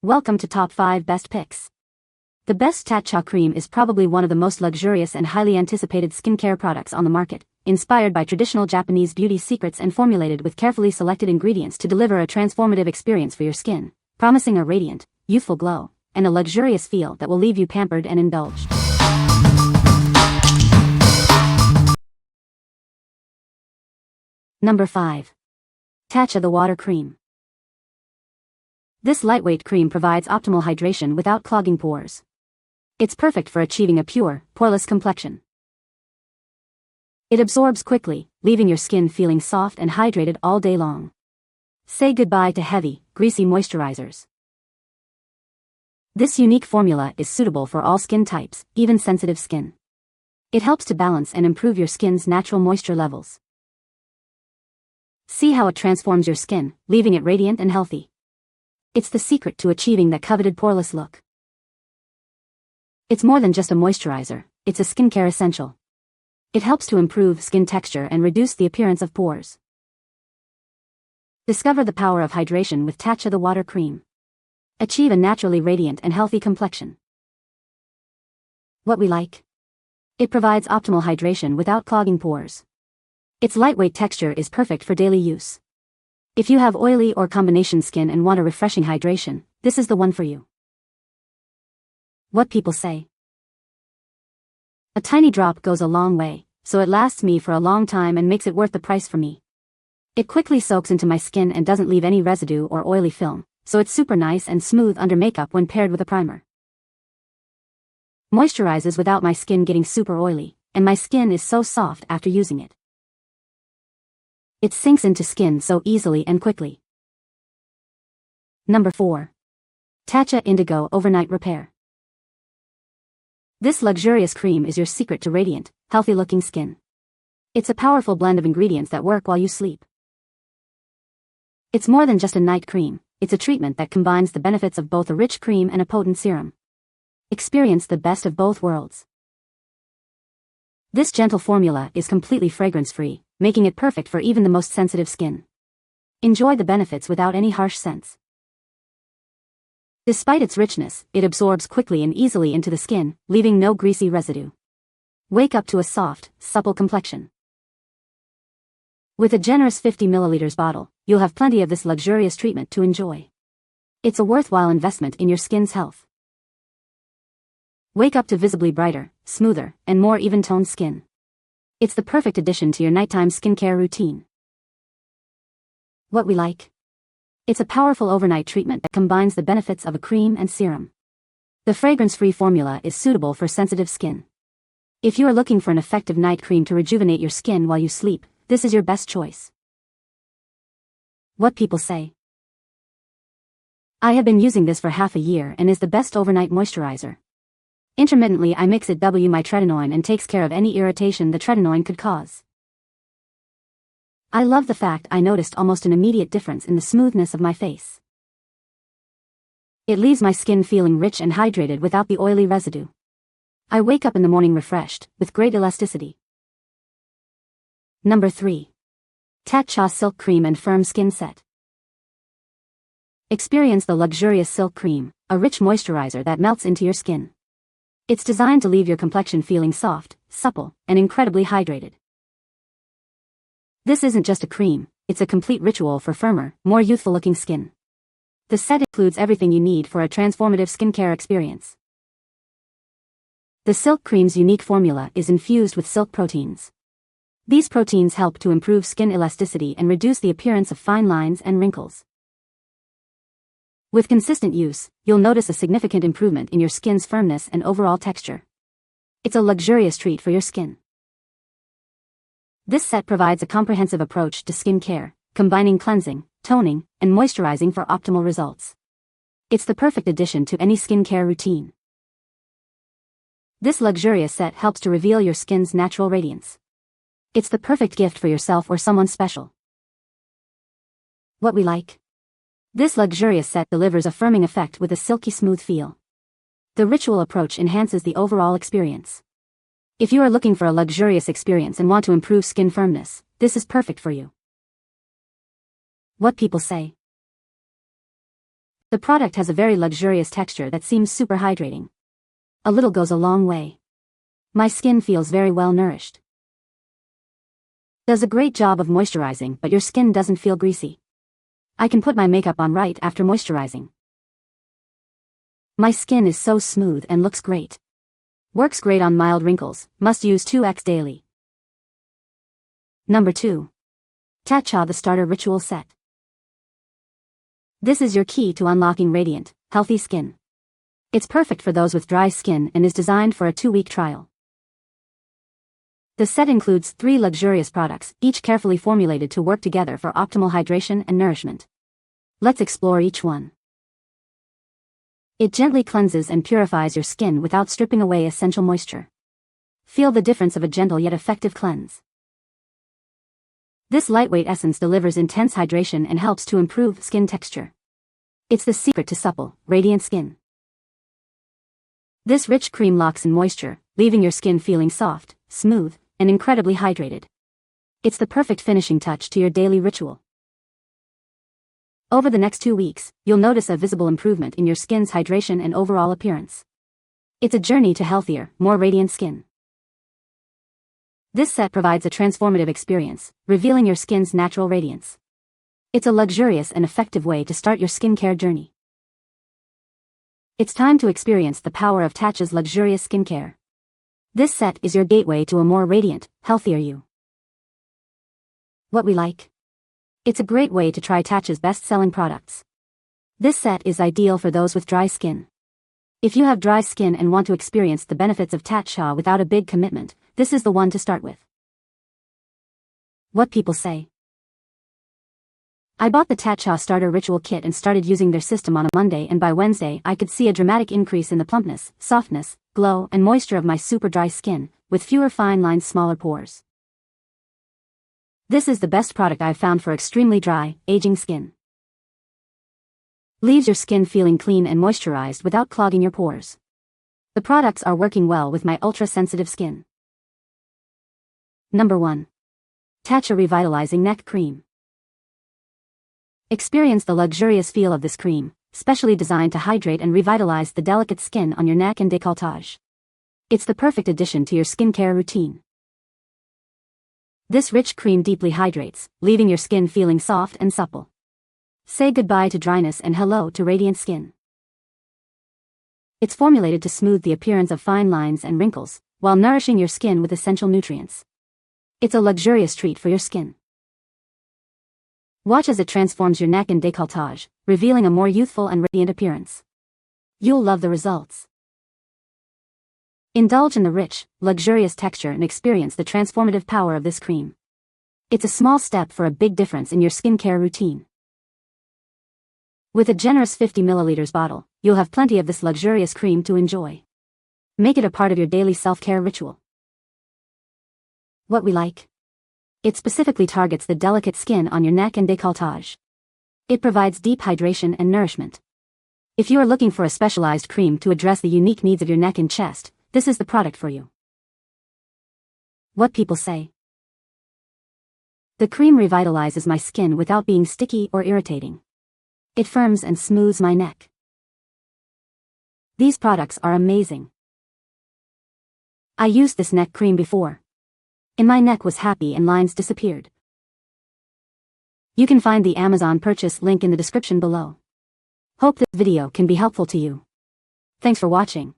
Welcome to Top 5 Best Picks. The best Tatcha Cream is probably one of the most luxurious and highly anticipated skincare products on the market, inspired by traditional Japanese beauty secrets and formulated with carefully selected ingredients to deliver a transformative experience for your skin, promising a radiant, youthful glow, and a luxurious feel that will leave you pampered and indulged. Number 5. Tatcha the Water Cream. This lightweight cream provides optimal hydration without clogging pores. It's perfect for achieving a pure, poreless complexion. It absorbs quickly, leaving your skin feeling soft and hydrated all day long. Say goodbye to heavy, greasy moisturizers. This unique formula is suitable for all skin types, even sensitive skin. It helps to balance and improve your skin's natural moisture levels. See how it transforms your skin, leaving it radiant and healthy. It's the secret to achieving that coveted poreless look. It's more than just a moisturizer, it's a skincare essential. It helps to improve skin texture and reduce the appearance of pores. Discover the power of hydration with Tatcha the Water Cream. Achieve a naturally radiant and healthy complexion. What we like? It provides optimal hydration without clogging pores. Its lightweight texture is perfect for daily use. If you have oily or combination skin and want a refreshing hydration, this is the one for you. What people say. A tiny drop goes a long way, so it lasts me for a long time and makes it worth the price for me. It quickly soaks into my skin and doesn't leave any residue or oily film, so it's super nice and smooth under makeup when paired with a primer. Moisturizes without my skin getting super oily, and my skin is so soft after using it. It sinks into skin so easily and quickly. Number 4. Tatcha Indigo Overnight Repair. This luxurious cream is your secret to radiant, healthy-looking skin. It's a powerful blend of ingredients that work while you sleep. It's more than just a night cream, it's a treatment that combines the benefits of both a rich cream and a potent serum. Experience the best of both worlds. This gentle formula is completely fragrance-free, making it perfect for even the most sensitive skin. Enjoy the benefits without any harsh scents. Despite its richness, it absorbs quickly and easily into the skin, leaving no greasy residue. Wake up to a soft, supple complexion. With a generous 50 ml bottle, you'll have plenty of this luxurious treatment to enjoy. It's a worthwhile investment in your skin's health. Wake up to visibly brighter, smoother, and more even-toned skin. It's the perfect addition to your nighttime skincare routine. What we like? It's a powerful overnight treatment that combines the benefits of a cream and serum. The fragrance-free formula is suitable for sensitive skin. If you are looking for an effective night cream to rejuvenate your skin while you sleep, this is your best choice. What people say. I have been using this for half a year and is the best overnight moisturizer. Intermittently I mix it with my tretinoin and takes care of any irritation the tretinoin could cause. I love the fact I noticed almost an immediate difference in the smoothness of my face. It leaves my skin feeling rich and hydrated without the oily residue. I wake up in the morning refreshed, with great elasticity. Number 3. Tatcha Silk Cream and Firm Skin Set. Experience the luxurious silk cream, a rich moisturizer that melts into your skin. It's designed to leave your complexion feeling soft, supple, and incredibly hydrated. This isn't just a cream, it's a complete ritual for firmer, more youthful-looking skin. The set includes everything you need for a transformative skincare experience. The silk cream's unique formula is infused with silk proteins. These proteins help to improve skin elasticity and reduce the appearance of fine lines and wrinkles. With consistent use, you'll notice a significant improvement in your skin's firmness and overall texture. It's a luxurious treat for your skin. This set provides a comprehensive approach to skin care, combining cleansing, toning, and moisturizing for optimal results. It's the perfect addition to any skincare routine. This luxurious set helps to reveal your skin's natural radiance. It's the perfect gift for yourself or someone special. What we like? This luxurious set delivers a firming effect with a silky smooth feel. The ritual approach enhances the overall experience. If you are looking for a luxurious experience and want to improve skin firmness, this is perfect for you. What people say. The product has a very luxurious texture that seems super hydrating. A little goes a long way. My skin feels very well nourished. Does a great job of moisturizing, but your skin doesn't feel greasy. I can put my makeup on right after moisturizing. My skin is so smooth and looks great. Works great on mild wrinkles, must use 2x daily. Number 2. Tatcha the Starter Ritual Set. This is your key to unlocking radiant, healthy skin. It's perfect for those with dry skin and is designed for a 2-week trial. The set includes 3 luxurious products, each carefully formulated to work together for optimal hydration and nourishment. Let's explore each one. It gently cleanses and purifies your skin without stripping away essential moisture. Feel the difference of a gentle yet effective cleanse. This lightweight essence delivers intense hydration and helps to improve skin texture. It's the secret to supple, radiant skin. This rich cream locks in moisture, leaving your skin feeling soft, smooth, and incredibly hydrated. It's the perfect finishing touch to your daily ritual. Over the next 2 weeks, you'll notice a visible improvement in your skin's hydration and overall appearance. It's a journey to healthier, more radiant skin. This set provides a transformative experience, revealing your skin's natural radiance. It's a luxurious and effective way to start your skincare journey. It's time to experience the power of Tatcha's luxurious skincare. This set is your gateway to a more radiant, healthier you. What we like. It's a great way to try Tatcha's best-selling products. This set is ideal for those with dry skin. If you have dry skin and want to experience the benefits of Tatcha without a big commitment, this is the one to start with. What people say. I bought the Tatcha Starter Ritual Kit and started using their system on a Monday, and by Wednesday I could see a dramatic increase in the plumpness, softness, glow, and moisture of my super dry skin, with fewer fine lines, smaller pores. This is the best product I've found for extremely dry, aging skin. Leaves your skin feeling clean and moisturized without clogging your pores. The products are working well with my ultra-sensitive skin. Number 1. Tatcha Revitalizing Neck Cream. Experience the luxurious feel of this cream, specially designed to hydrate and revitalize the delicate skin on your neck and décolletage. It's the perfect addition to your skincare routine. This rich cream deeply hydrates, leaving your skin feeling soft and supple. Say goodbye to dryness and hello to radiant skin. It's formulated to smooth the appearance of fine lines and wrinkles, while nourishing your skin with essential nutrients. It's a luxurious treat for your skin. Watch as it transforms your neck and décolletage, revealing a more youthful and radiant appearance. You'll love the results. Indulge in the rich, luxurious texture and experience the transformative power of this cream. It's a small step for a big difference in your skincare routine. With a generous 50 ml bottle, you'll have plenty of this luxurious cream to enjoy. Make it a part of your daily self-care ritual. What we like. It specifically targets the delicate skin on your neck and décolletage. It provides deep hydration and nourishment. If you are looking for a specialized cream to address the unique needs of your neck and chest, this is the product for you. What people say. The cream revitalizes my skin without being sticky or irritating. It firms and smooths my neck. These products are amazing. I used this neck cream before. And my neck was happy and lines disappeared. You can find the Amazon purchase link in the description below. Hope this video can be helpful to you. Thanks for watching.